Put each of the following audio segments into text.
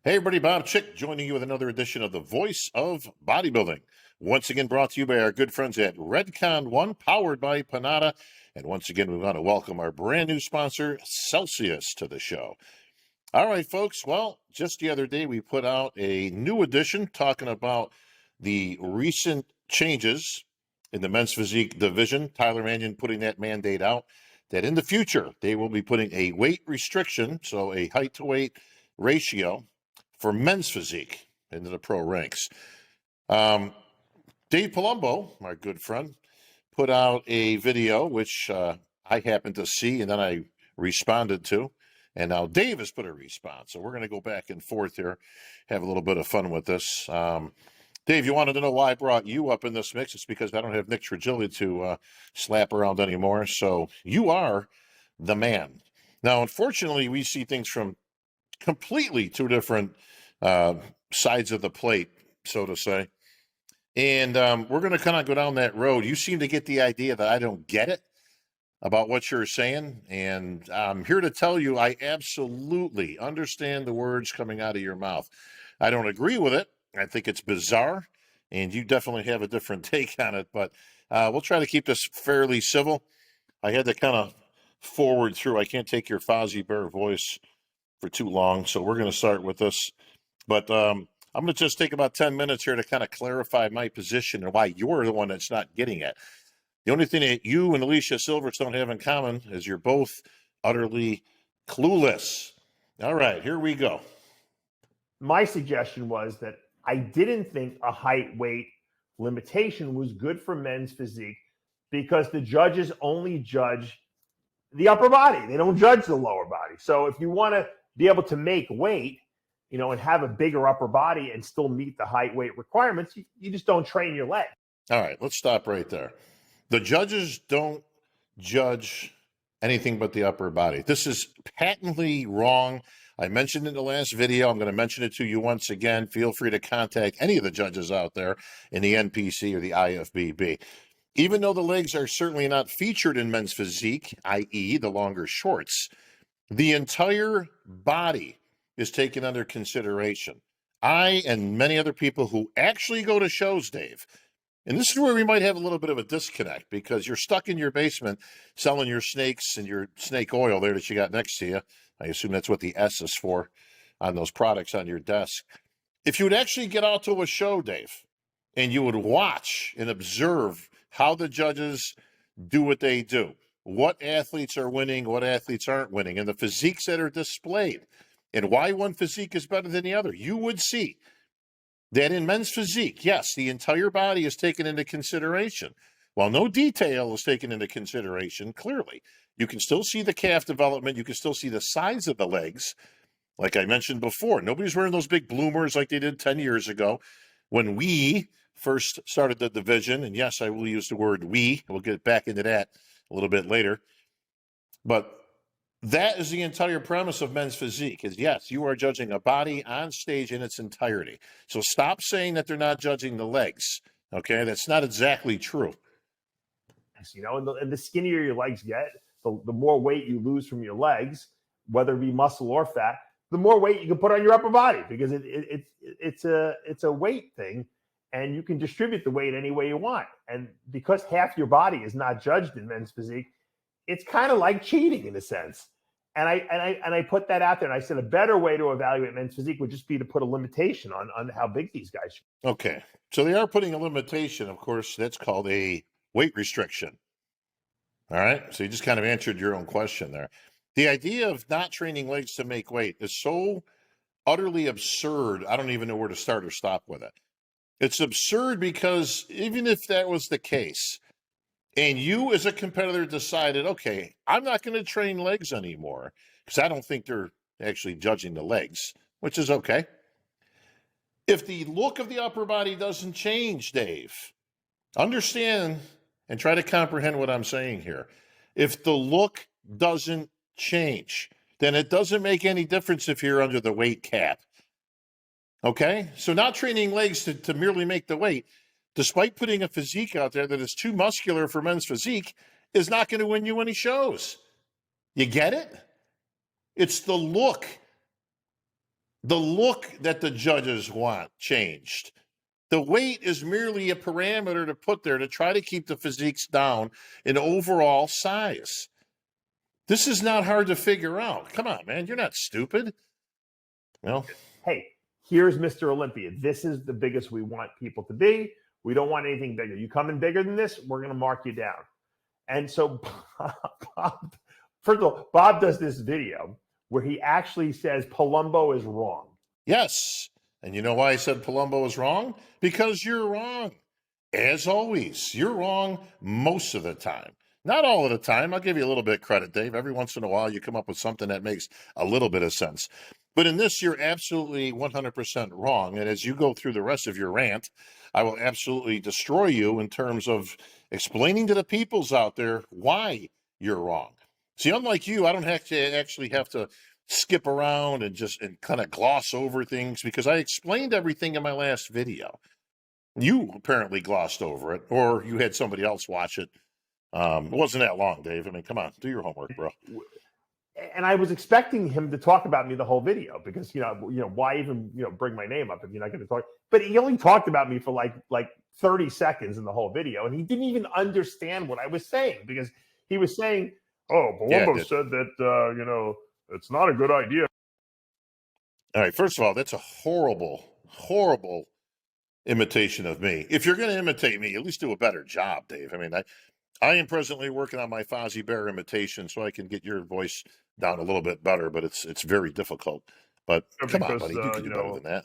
Hey everybody, Bob Chick joining you with another edition of the Voice of Bodybuilding. Once again brought to you by our good friends at Redcon One, powered by Panada. And once again, we want to welcome our brand new sponsor, Celsius, to the show. All right, folks. Well, just the other day, we put out a new edition talking about the recent changes in the men's physique division. Tyler Mannion putting that mandate out that in the future, they will be putting a weight restriction, so a height to weight ratio for men's physique into the pro ranks. Dave Palumbo, my good friend, put out a video which I happened to see and then I responded to. And now Dave has put a response. So we're going to go back and forth here, have a little bit of fun with this. Dave, you wanted to know why I brought you up in this mix. It's because I don't have Nick Trigilli to slap around anymore. So you are the man. Now, unfortunately, we see things from completely two different sides of the plate, so to say. And we're going to kind of go down that road. You seem to get the idea that I don't get it about what you're saying. And I'm here to tell you I absolutely understand the words coming out of your mouth. I don't agree with it. I think it's bizarre. And you definitely have a different take on it. But we'll try to keep this fairly civil. I had to kind of forward through. I can't take your Fozzie Bear voice for too long. So we're going to start with this. But I'm going to just take about 10 minutes here to kind of clarify my position and why you're the one that's not getting it. The only thing that you and Alicia Silverstone have in common is you're both utterly clueless. All right, here we go. My suggestion was that I didn't think a height weight limitation was good for men's physique because the judges only judge the upper body. They don't judge the lower body. So if you want to be able to make weight, and have a bigger upper body and still meet the height weight requirements, you just don't train your leg. All right, let's stop right there. The judges don't judge anything but the upper body. This is patently wrong. I mentioned in the last video. I'm going to mention it to you once again. Feel free to contact any of the judges out there in the NPC or the IFBB. Even though the legs are certainly not featured in men's physique, i.e. the longer shorts, the entire body is taken under consideration. I and many other people who actually go to shows, Dave, and this is where we might have a little bit of a disconnect because you're stuck in your basement selling your snakes and your snake oil there that you got next to you. I assume that's what the S is for on those products on your desk. If you would actually get out to a show, Dave, and you would watch and observe how the judges do what they do, what athletes are winning, what athletes aren't winning, and the physiques that are displayed, and why one physique is better than the other, you would see that in men's physique, yes, the entire body is taken into consideration. While no detail is taken into consideration, clearly, you can still see the calf development. You can still see the size of the legs. Like I mentioned before, nobody's wearing those big bloomers like they did 10 years ago when we first started the division. And yes, I will use the word we. We'll get back into that a little bit later. But that is the entire premise of men's physique is, yes, you are judging a body on stage in its entirety. So stop saying that they're not judging the legs, okay? That's not exactly true. And the skinnier your legs get, the more weight you lose from your legs, whether it be muscle or fat, the more weight you can put on your upper body because it's a weight thing, and you can distribute the weight any way you want. And because half your body is not judged in men's physique, it's kind of like cheating in a sense. And I put that out there, and I said a better way to evaluate men's physique would just be to put a limitation on how big these guys should be. Okay. So they are putting a limitation. Of course, that's called a weight restriction. All right. So you just kind of answered your own question there. The idea of not training legs to make weight is so utterly absurd. I don't even know where to start or stop with it. It's absurd because even if that was the case, and you as a competitor decided, okay, I'm not going to train legs anymore because I don't think they're actually judging the legs, which is okay. If the look of the upper body doesn't change, Dave, understand and try to comprehend what I'm saying here. If the look doesn't change, then it doesn't make any difference if you're under the weight cap. Okay? So not training legs to merely make the weight, despite putting a physique out there that is too muscular for men's physique, is not going to win you any shows. You get it? It's the look The look that the judges want changed. The weight is merely a parameter to put there to try to keep the physiques down in overall size. This is not hard to figure out. Come on, man. You're not stupid. Well, hey, here's Mr. Olympia. This is the biggest we want people to be. We don't want anything bigger. You come in bigger than this, we're going to mark you down. And so Bob, first of all, Bob does this video where he actually says Palumbo is wrong. yes. And you know why I said Palumbo is wrong? Because you're wrong. As always, you're wrong most of the time. Not all of the time. I'll give you a little bit of credit, Dave. Every once in a while, you come up with something that makes a little bit of sense. But in this, you're absolutely 100% wrong. And as you go through the rest of your rant, I will absolutely destroy you in terms of explaining to the peoples out there why you're wrong. See, unlike you, I don't have to skip around and kind of gloss over things because I explained everything in my last video. You apparently glossed over it, or you had somebody else watch it. It wasn't that long, Dave. I mean, come on, do your homework, bro. And I was expecting him to talk about me the whole video because why even bring my name up if you're not going to talk? But he only talked about me for like 30 seconds in the whole video, and he didn't even understand what I was saying because he was saying, "Oh, Palumbo said that it's not a good idea." All right, first of all, that's a horrible, horrible imitation of me. If you're going to imitate me, at least do a better job, Dave. I mean, I am presently working on my Fozzie Bear imitation so I can get your voice down a little bit better, but it's very difficult. But come on, buddy, you can do better than that.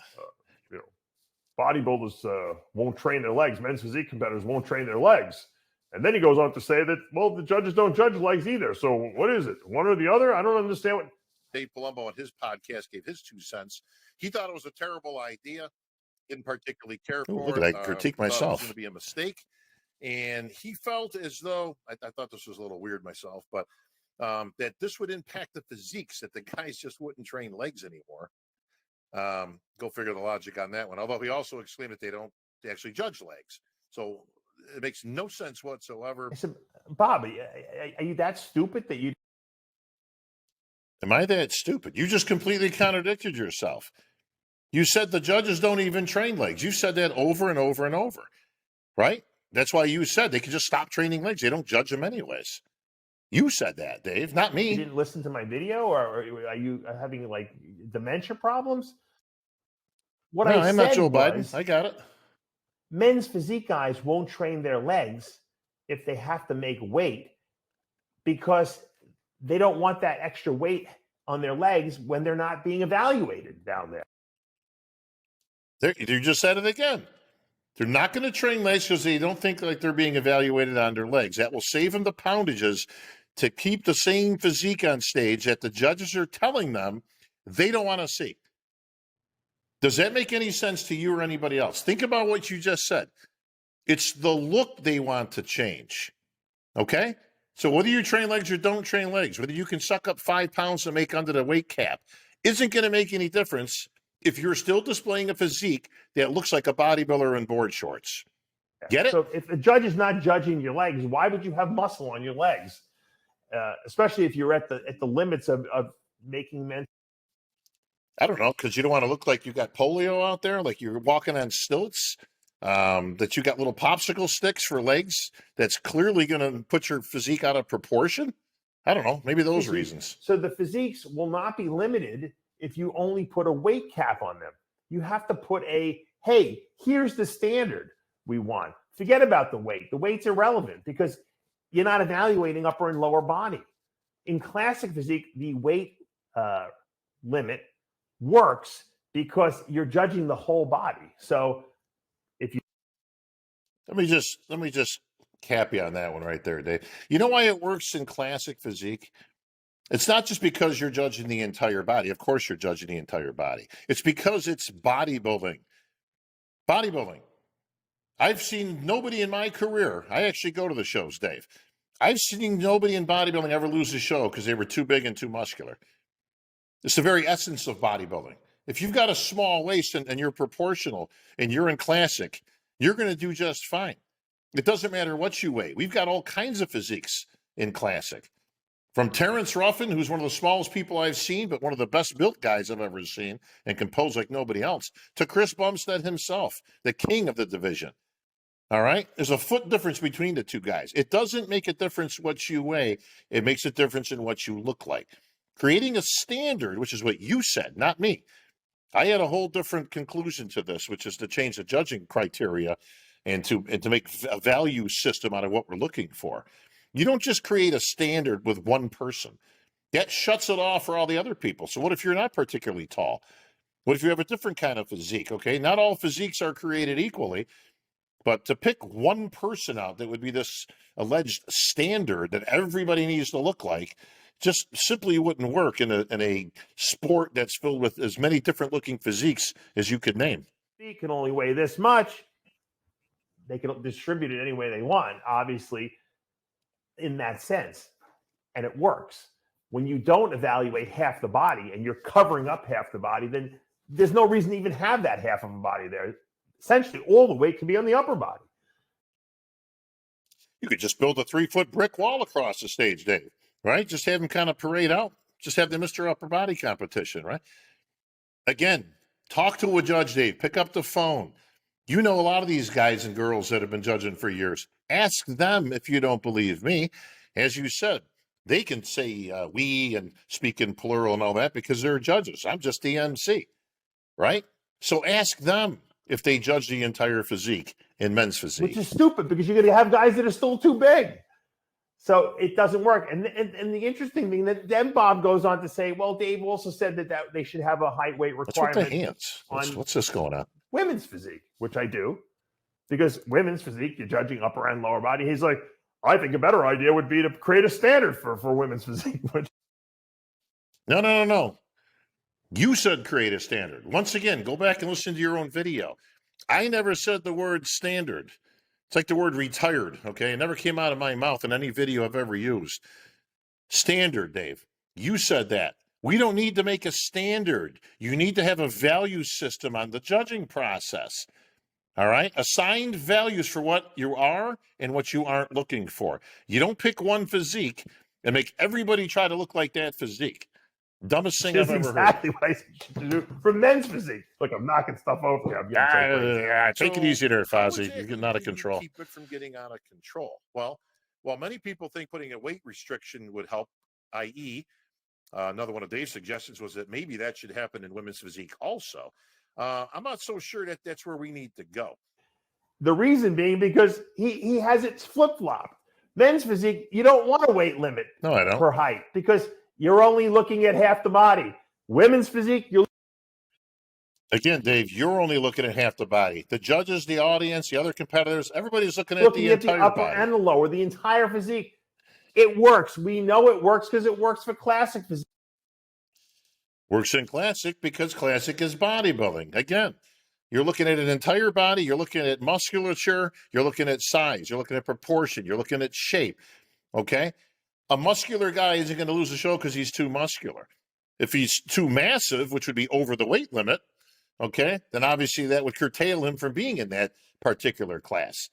Bodybuilders won't train their legs. Men's physique competitors won't train their legs. And then he goes on to say that, well, the judges don't judge legs either. So what is it? One or the other? I don't understand what. Dave Palumbo on his podcast gave his 2 cents. He thought it was a terrible idea. Didn't particularly care for it. Look at that, critique myself. It was going to be a mistake. And he felt as though, I thought this was a little weird myself, but that this would impact the physiques, that the guys just wouldn't train legs anymore. Go figure the logic on that one. Although he also exclaimed that they actually judge legs. So it makes no sense whatsoever. I said, Bob, are you that stupid that you? Am I that stupid? You just completely contradicted yourself. You said the judges don't even train legs. You said that over and over and over, right? That's why you said they can just stop training legs. They don't judge them anyways. You said that, Dave, not me. You didn't listen to my video, or are you having like dementia problems? What no, I'm not Joe Biden. I got it. Men's physique guys won't train their legs if they have to make weight because they don't want that extra weight on their legs when they're not being evaluated down there. You just said it again. They're not going to train legs because they don't think like they're being evaluated on their legs. That will save them the poundages to keep the same physique on stage that the judges are telling them they don't want to see. Does that make any sense to you or anybody else? Think about what you just said. It's the look they want to change. Okay? So whether you train legs or don't train legs, whether you can suck up 5 pounds to make under the weight cap, isn't going to make any difference if you're still displaying a physique that looks like a bodybuilder in board shorts. Get it? So if the judge is not judging your legs, why would you have muscle on your legs? Especially if you're at the limits of making men. I don't know, because you don't want to look like you got polio out there, like you're walking on stilts, that you got little popsicle sticks for legs that's clearly going to put your physique out of proportion. I don't know, maybe those reasons. So the physiques will not be limited if you only put a weight cap on them. You have to put hey, here's the standard we want. Forget about the weight. The weight's irrelevant because you're not evaluating upper and lower body. In classic physique, the weight limit works because you're judging the whole body. So if you let me just cap you on that one right there, Dave. You know why it works in classic physique? It's not just because you're judging the entire body. Of course you're judging the entire body. It's because it's bodybuilding. Bodybuilding. I've seen nobody in my career. I actually go to the shows, Dave. I've seen nobody in bodybuilding ever lose a show because they were too big and too muscular. It's the very essence of bodybuilding. If you've got a small waist and you're proportional and you're in classic, you're going to do just fine. It doesn't matter what you weigh. We've got all kinds of physiques in classic. From Terrence Ruffin, who's one of the smallest people I've seen, but one of the best built guys I've ever seen and can pose like nobody else, to Chris Bumstead himself, the king of the division. All right? There's a foot difference between the two guys. It doesn't make a difference what you weigh. It makes a difference in what you look like. Creating a standard, which is what you said, not me. I had a whole different conclusion to this, which is to change the judging criteria and to make a value system out of what we're looking for. You don't just create a standard with one person. That shuts it off for all the other people. So what if you're not particularly tall? What if you have a different kind of physique? Okay, not all physiques are created equally, but to pick one person out that would be this alleged standard that everybody needs to look like just simply wouldn't work in a sport that's filled with as many different looking physiques as you could name. He can only weigh this much. They can distribute it any way they want, obviously, in that sense. And it works. When you don't evaluate half the body and you're covering up half the body, then there's no reason to even have that half of a body there. Essentially, all the weight can be on the upper body. You could just build a 3-foot brick wall across the stage, Dave, right? Just have them kind of parade out. Just have the Mr. Upper Body competition, right? Again, talk to a judge, Dave. Pick up the phone. You know a lot of these guys and girls that have been judging for years. Ask them if you don't believe me. As you said, they can say we and speak in plural and all that because they're judges. I'm just the MC, right? So ask them if they judge the entire physique in men's physique. Which is stupid because you're going to have guys that are still too big. So it doesn't work. And the interesting thing that then Bob goes on to say, well, Dave also said that they should have a height weight requirement. What's with the hands? What's this going on? Women's physique, which I do. Because women's physique, you're judging upper and lower body. He's like, I think a better idea would be to create a standard for women's physique. No. You said create a standard. Once again, go back and listen to your own video. I never said the word standard. It's like the word retired, okay? It never came out of my mouth in any video I've ever used. Standard, Dave. You said that. We don't need to make a standard. You need to have a value system on the judging process. All right? Assigned values for what you are and what you aren't looking for. You don't pick one physique and make everybody try to look like that physique. Dumbest thing I've ever heard. Exactly what I should do for men's physique. Look, I'm knocking stuff over here. Take it easy there, Fozzie. You're getting out of control. Keep it from getting out of control. Well, while many people think putting a weight restriction would help, i.e., another one of Dave's suggestions was that maybe that should happen in women's physique also. I'm not so sure that that's where we need to go. The reason being because he has it flip-flopped. Men's physique, you don't want a weight limit for height because you're only looking at half the body. Women's physique, Again, Dave, you're only looking at half the body. The judges, the audience, the other competitors, everybody's looking at the entire upper body. And the lower, the entire physique. It works. We know it works because it works for classic physique. Works in classic because classic is bodybuilding. Again, you're looking at an entire body. You're looking at musculature. You're looking at size. You're looking at proportion. You're looking at shape. Okay? A muscular guy isn't going to lose the show because he's too muscular. If he's too massive, which would be over the weight limit, okay, then obviously that would curtail him from being in that particular class.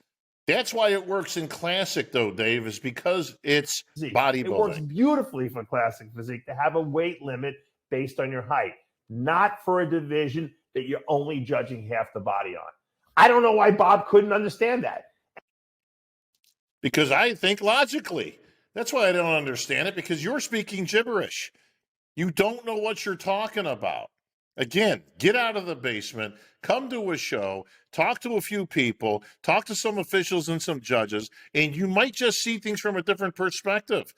That's why it works in classic, though, Dave, is because it's bodybuilding. It works beautifully for classic physique to have a weight limit based on your height, not for a division that you're only judging half the body on. I don't know why Bob couldn't understand that. Because I think logically. That's why I don't understand it, because you're speaking gibberish. You don't know what you're talking about. Again, get out of the basement, come to a show, talk to a few people, talk to some officials and some judges, and you might just see things from a different perspective.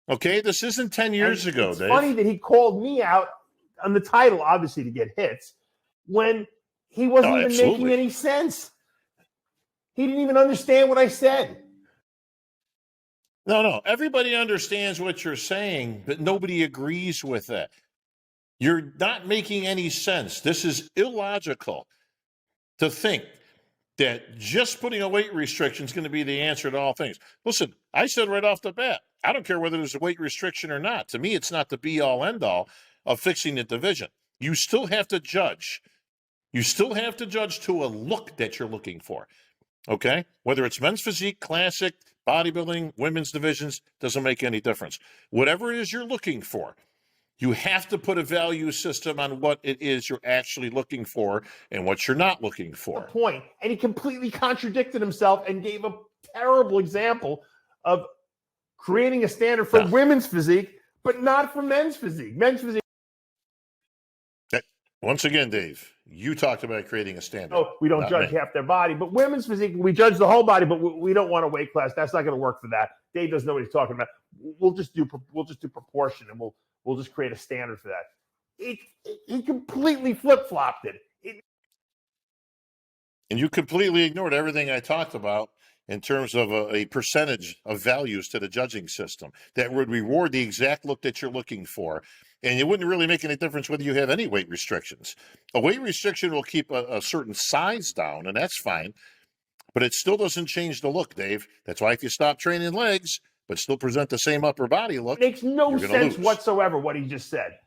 Okay? This isn't 10 years ago, Dave. It's funny that he called me out on the title, obviously, to get hits, when he wasn't even making any sense. He didn't even understand what I said. No. Everybody understands what you're saying, but nobody agrees with it. You're not making any sense. This is illogical to think that just putting a weight restriction is going to be the answer to all things. Listen, I said right off the bat, I don't care whether there's a weight restriction or not. To me, it's not the be-all, end-all of fixing the division. You still have to judge. You still have to judge to a look that you're looking for. Okay? Whether it's men's physique, classic, bodybuilding, women's divisions, doesn't make any difference. Whatever it is you're looking for, you have to put a value system on what it is you're actually looking for and what you're not looking for. Point. And he completely contradicted himself and gave a terrible example of creating a standard for women's physique, but not for men's physique. Men's physique. Once again, Dave, you talked about creating a standard. Oh, we don't judge half their body, but women's physique, we judge the whole body, but we don't want a weight class. That's not going to work for that. Dave doesn't know what he's talking about. We'll just do proportion, and we'll just create a standard for that. He completely flip-flopped it. And you completely ignored everything I talked about in terms of a percentage of values to the judging system that would reward the exact look that you're looking for. And it wouldn't really make any difference whether you have any weight restrictions. A weight restriction will keep a certain size down, and that's fine. But it still doesn't change the look, Dave. That's why if you stop training legs, but still present the same upper body look, it makes no sense whatsoever what he just said.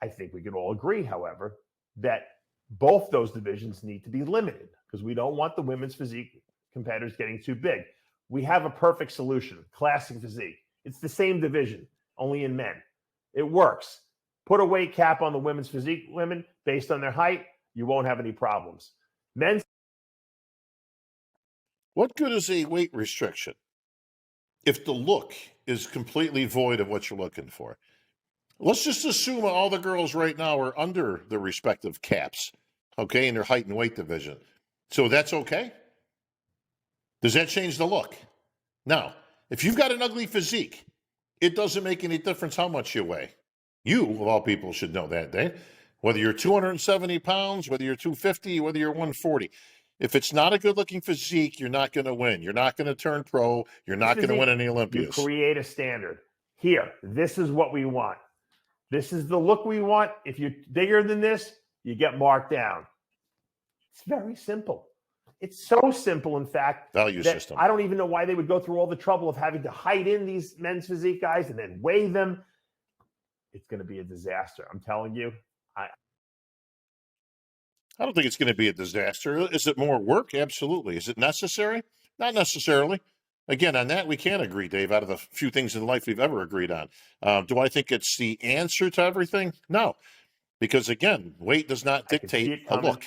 I think we can all agree, however, that both those divisions need to be limited because we don't want the women's physique competitors getting too big. We have a perfect solution, classic physique. It's the same division, only in men. It works. Put a weight cap on the women's physique women based on their height. You won't have any problems. Men's. What good is a weight restriction if the look is completely void of what you're looking for? Let's just assume all the girls right now are under their respective caps, okay, in their height and weight division. So that's okay? Does that change the look? Now, if you've got an ugly physique, it doesn't make any difference how much you weigh. You, of all people, should know that, Dave. Whether you're 270 pounds, whether you're 250, whether you're 140. If it's not a good-looking physique, you're not going to win. You're not going to turn pro. You're not going to win any Olympias. You create a standard. Here, this is what we want. This is the look we want. If you're bigger than this, you get marked down. It's very simple. It's so simple, in fact, value system. I don't even know why they would go through all the trouble of having to hide in these men's physique guys and then weigh them. It's going to be a disaster. I'm telling you. I don't think it's going to be a disaster. Is it more work? Absolutely. Is it necessary? Not necessarily. Again, on that, we can't agree, Dave, out of the few things in life we've ever agreed on. Do I think it's the answer to everything? No. Because, again, weight does not dictate a look.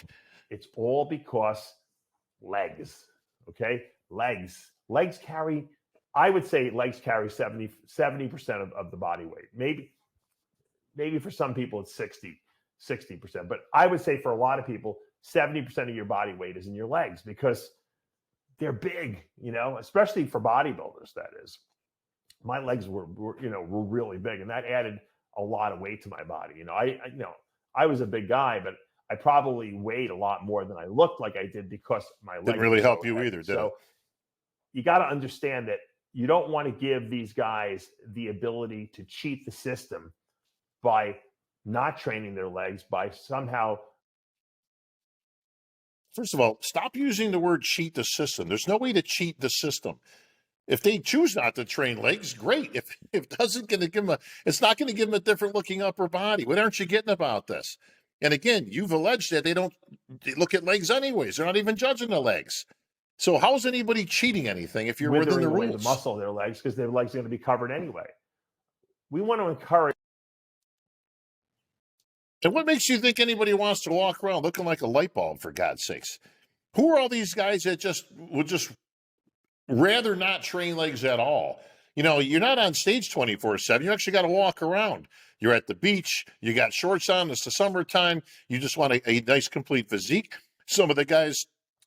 It's all because legs, okay? Legs carry, I would say legs carry 70% of the body weight. Maybe for some people it's 60%. But I would say for a lot of people, 70% of your body weight is in your legs because they're big, especially for bodybuilders, that is. My legs were really big, and that added a lot of weight to my body. I was a big guy, but I probably weighed a lot more than I looked like I did because my legs didn't really help you either, did it? So you got to understand that you don't want to give these guys the ability to cheat the system by not training their legs, by somehow. First of all, stop using the word cheat the system. There's no way to cheat the system. If they choose not to train legs, great. If it doesn't going to give them it's not going to give them a different looking upper body. What aren't you getting about this? And again, you've alleged that they look at legs anyways. They're not even judging the legs. So how is anybody cheating anything if you're within the rules? The muscle of their legs because their legs are going to be covered anyway. We want to encourage. And what makes you think anybody wants to walk around looking like a light bulb, for God's sakes? Who are all these guys that would rather not train legs at all? You're not on stage 24/7. You actually got to walk around. You're at the beach. You got shorts on. It's the summertime. You just want a nice, complete physique. Some of the guys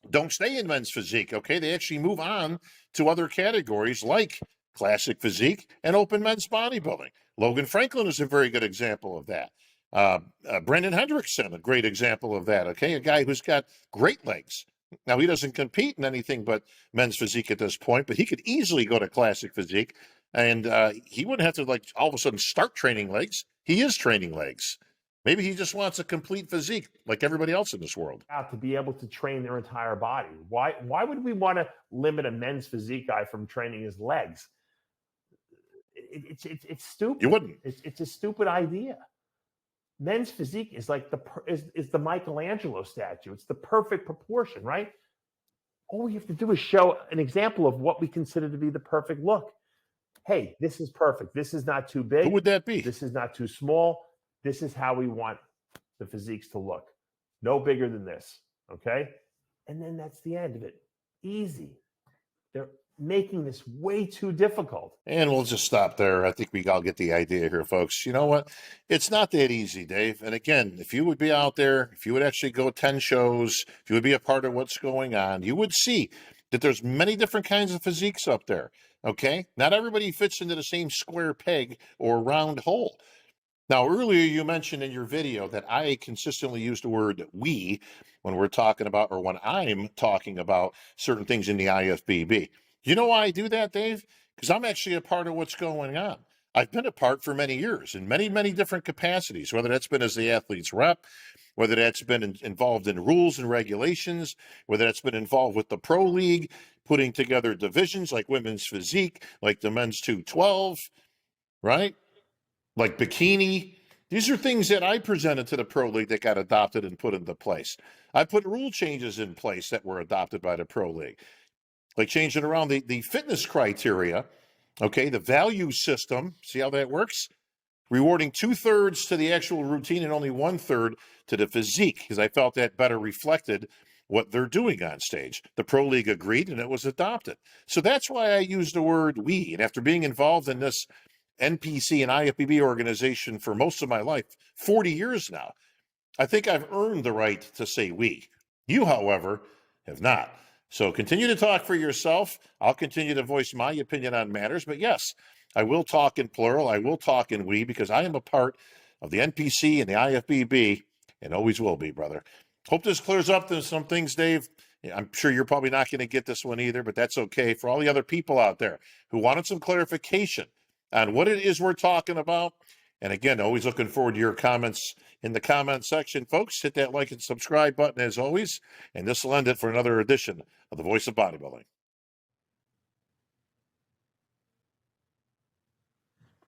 don't stay in men's physique, okay? They actually move on to other categories like classic physique and open men's bodybuilding. Logan Franklin is a very good example of that. Brendan Hendrickson, a great example of that, okay? A guy who's got great legs. Now, he doesn't compete in anything but men's physique at this point, but he could easily go to classic physique, and he wouldn't have to, all of a sudden start training legs. He is training legs. Maybe he just wants a complete physique like everybody else in this world. To be able to train their entire body. Why would we want to limit a men's physique guy from training his legs? It's stupid. You wouldn't. It's a stupid idea. Men's physique is like the Michelangelo statue. It's the perfect proportion, right? all we have to do is show an example of what we consider to be the perfect look. Hey, this is perfect. This is not too big. Who would that be? This is not too small. This is how we want the physiques to look. No bigger than this. Okay. And then that's the end of it. Easy. They're making this way too difficult. And we'll just stop there. I think we all get the idea here, folks. You know what? It's not that easy, Dave. And again, if you would be out there, if you would actually go 10 shows, if you would be a part of what's going on, you would see that there's many different kinds of physiques up there. Okay? Not everybody fits into the same square peg or round hole. Now, earlier you mentioned in your video that I consistently use the word we when we're talking about, or when I'm talking about certain things in the IFBB. You know why I do that, Dave? Because I'm actually a part of what's going on. I've been a part for many years in many, many different capacities, whether that's been as the athlete's rep, whether that's been involved in rules and regulations, whether that's been involved with the pro league, putting together divisions like women's physique, like the men's 212, right? Like bikini. These are things that I presented to the pro league that got adopted and put into place. I put rule changes in place that were adopted by the pro league, like changing around the fitness criteria, okay, the value system. See how that works? Rewarding 2/3 to the actual routine and only 1/3 to the physique, because I felt that better reflected what they're doing on stage. The pro league agreed and it was adopted. So that's why I use the word we. And after being involved in this NPC and IFBB organization for most of my life, 40 years now, I think I've earned the right to say we. You, however, have not. So continue to talk for yourself. I'll continue to voice my opinion on matters. But yes, I will talk in plural. I will talk in we, because I am a part of the NPC and the IFBB and always will be, brother. Hope this clears up some things, Dave. I'm sure you're probably not going to get this one either, but that's okay. For all the other people out there who wanted some clarification on what it is we're talking about. And again, always looking forward to your comments in the comment section. Folks, hit that like and subscribe button as always. And this will end it for another edition of The Voice of Bodybuilding.